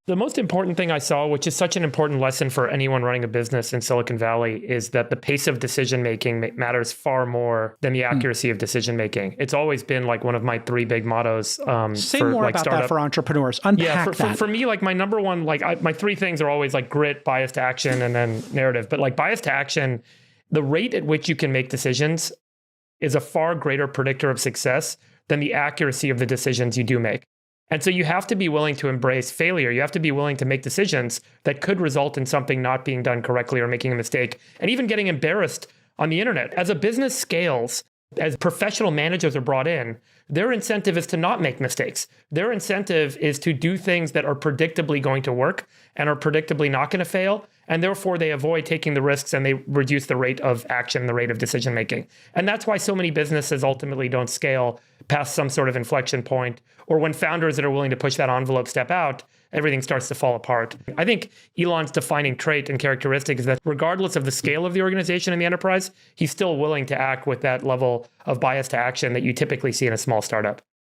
The most important thing I saw, which is such an important lesson for anyone running a business in Silicon Valley, is that the pace of decision making matters far more than the accuracy of decision making. It's always been like one of my three big mottos. Say more like about that for entrepreneurs. Unpack that. For me, like my number one, my three things are always like grit, bias to action, and then narrative. But like bias to action, the rate at which you can make decisions is a far greater predictor of success than the accuracy of the decisions you do make. And so you have to be willing to embrace failure. You have to be willing to make decisions that could result in something not being done correctly or making a mistake, and even getting embarrassed on the internet. As a business scales, as professional managers are brought in, their incentive is to not make mistakes. Their incentive is to do things that are predictably going to work and are predictably not going to fail. And therefore, they avoid taking the risks and they reduce the rate of action, the rate of decision making. And that's why so many businesses ultimately don't scale past some sort of inflection point, or when founders that are willing to push that envelope step out, everything starts to fall apart. I think Elon's defining trait and characteristic is that regardless of the scale of the organization and the enterprise, he's still willing to act with that level of bias to action that you typically see in a small startup.